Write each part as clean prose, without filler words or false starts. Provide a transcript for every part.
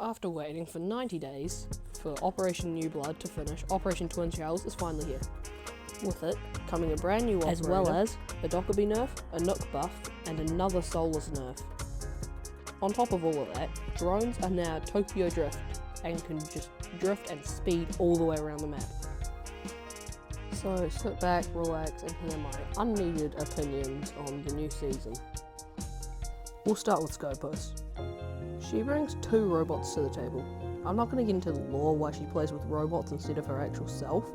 After waiting for 90 days for Operation New Blood to finish, Operation Twin Shells is finally here. With it, coming a brand new operator, as well as a Dokkaebi nerf, a Nook buff, and another Soulless nerf. On top of all of that, drones are now Tokyo Drift, and can just drift and speed all the way around the map. So sit back, relax, and hear my unneeded opinions on the new season. We'll start with Scopus. She brings 2 robots to the table. I'm not going to get into the lore why she plays with robots instead of her actual self,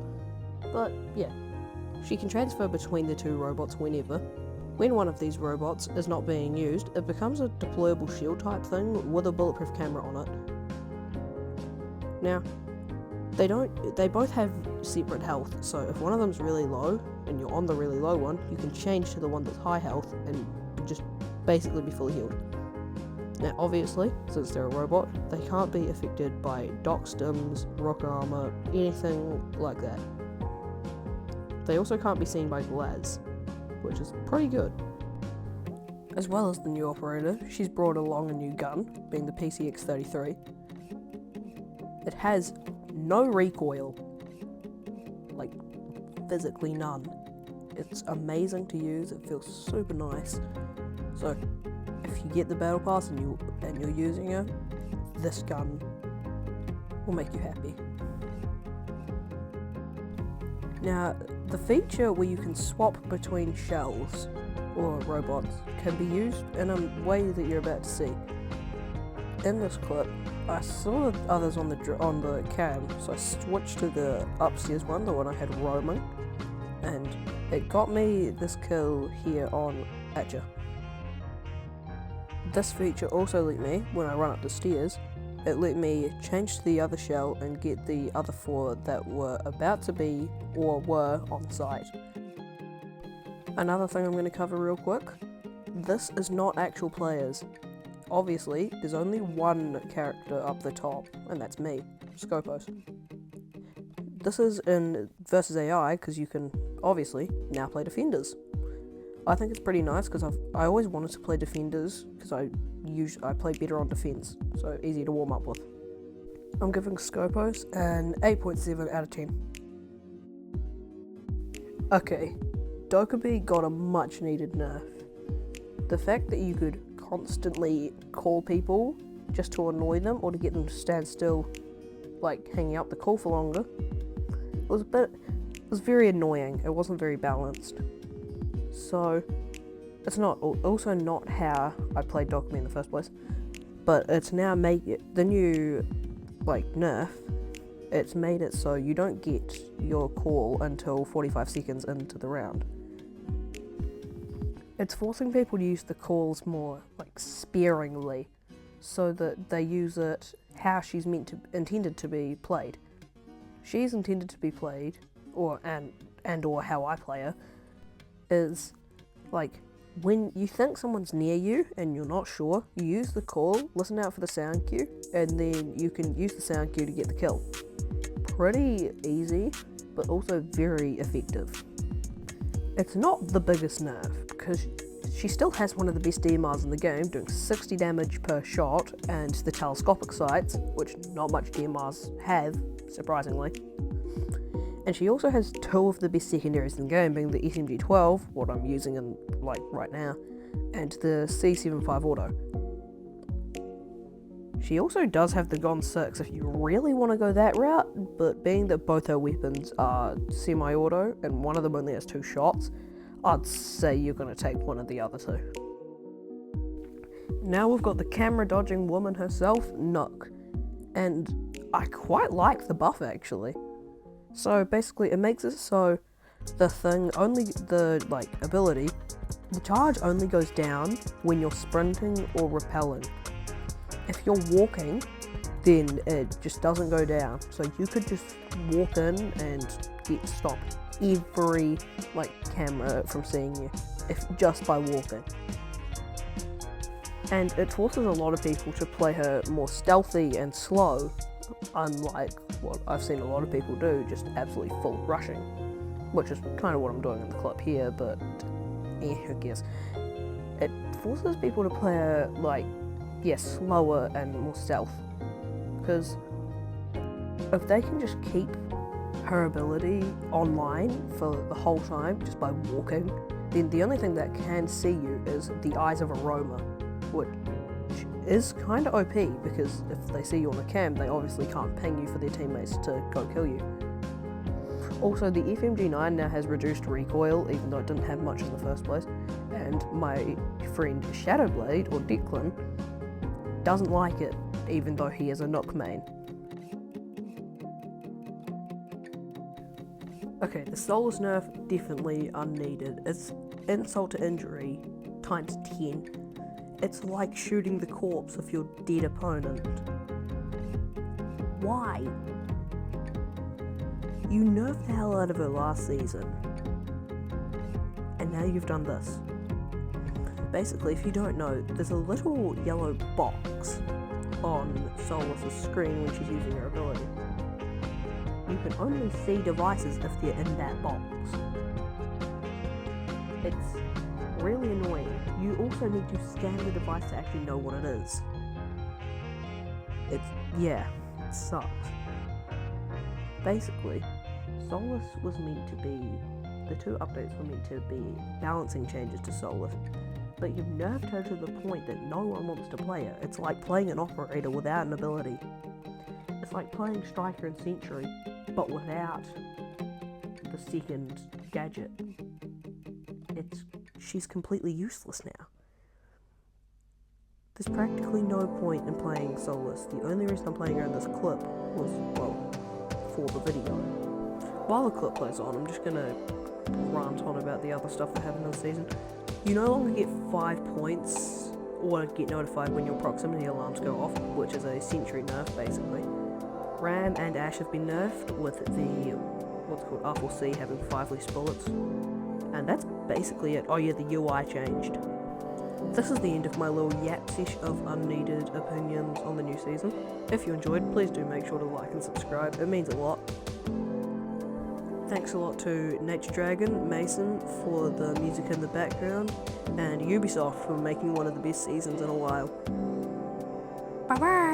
but yeah. She can transfer between the 2 robots whenever. When one of these robots is not being used, it becomes a deployable shield type thing with a bulletproof camera on it. Now, they both have separate health, so if one of them's really low and you're on the really low one, you can change to the one that's high health and just basically be fully healed. Now obviously, since they're a robot, they can't be affected by dock stims, rock armor, anything like that. They also can't be seen by glads, which is pretty good. As well as the new operator, she's brought along a new gun, being the PCX-33. It has no recoil, like physically none. It's amazing to use, it feels super nice. So if you get the battle pass and you're using it, this gun will make you happy. Now, the feature where you can swap between shells or robots can be used in a way that you're about to see. In this clip, I saw others on the cam, so I switched to the upstairs one, the one I had roaming, and it got me this kill here on Atcha. This feature also let me, when I run up the stairs, it let me change to the other shell and get the other 4 that were about to be or were on site. Another thing I'm going to cover real quick, this is not actual players. Obviously, there's only one character up the top, and that's me, Scopus. This is in versus AI because you can obviously now play defenders. I think it's pretty nice because I always wanted to play defenders because I play better on defense, so easy to warm up with. I'm giving Scopus an 8.7 out of 10. Okay, Dokkaebi got a much needed nerf. The fact that you could constantly call people just to annoy them or to get them to stand still, like hanging out the call for longer, it was very annoying. It wasn't very balanced. So it's also not how I played Dokkaebi in the first place, but it's now the new nerf. It's made it so you don't get your call until 45 seconds into the round. It's forcing people to use the calls more sparingly, so that they use it how she's intended to be played. She's intended to be played, or how I play her, is when you think someone's near you and you're not sure, you use the call, listen out for the sound cue, and then you can use the sound cue to get the kill. Pretty easy, but also very effective. It's not the biggest nerf, because she still has one of the best DMRs in the game, doing 60 damage per shot, and the telescopic sights, which not much DMRs have, surprisingly. And she also has 2 of the best secondaries in the game, being the SMG-12, what I'm using in right now, and the C75 Auto. She also does have the Gon 6 if you really want to go that route, but being that both her weapons are semi-auto and one of them only has 2 shots, I'd say you're going to take one of the other 2. Now we've got the camera dodging woman herself, Nook, and I quite like the buff actually. So basically it makes it so the ability, the charge only goes down when you're sprinting or rappelling. If you're walking, then it just doesn't go down. So you could just walk in and get stopped every camera from seeing you, just by walking. And it forces a lot of people to play her more stealthy and slow, unlike what I've seen a lot of people do, just absolutely full rushing, which is kind of what I'm doing in the clip here, but who cares. It forces people to play her slower and more stealth. because if they can just keep her ability online for the whole time just by walking, then the only thing that can see you is the eyes of aroma, which is kind of OP because if they see you on a cam, they obviously can't ping you for their teammates to go kill you. Also, the FMG9 now has reduced recoil, even though it didn't have much in the first place, and my friend Shadowblade, or Declan, doesn't like it, even though he is a Nook main. Okay, the Soulless nerf, definitely unneeded. It's insult to injury times 10. It's like shooting the corpse of your dead opponent. Why? You nerfed the hell out of her last season, and now you've done this. Basically, if you don't know, there's a little yellow box on Soulless's screen when she's using her ability. You can only see devices if they're in that box. It's really annoying. You also need to scan the device to actually know what it is. It sucks. Basically, Soulless was meant to be, the two updates were meant to be balancing changes to Soulless, but you've nerfed her to the point that no one wants to play her. It's like playing an operator without an ability. It's like playing Striker and Sentry, but without the second gadget. She's completely useless now. There's practically no point in playing Soulless. The only reason I'm playing her in this clip was, well, for the video. While the clip plays on, I'm just gonna rant on about the other stuff that happened this season. You no longer get 5 points, or get notified when your proximity alarms go off, which is a Sentry nerf, basically. Ram and Ash have been nerfed, with the, what's called R4C having 5 less bullets. And that's basically it. Oh yeah, the UI changed. This is the end of my little yap sesh of unneeded opinions on the new season. If you enjoyed, please do make sure to like and subscribe, it means a lot. Thanks a lot to Nature Dragon, Mason for the music in the background, and Ubisoft for making one of the best seasons in a while. Bye bye!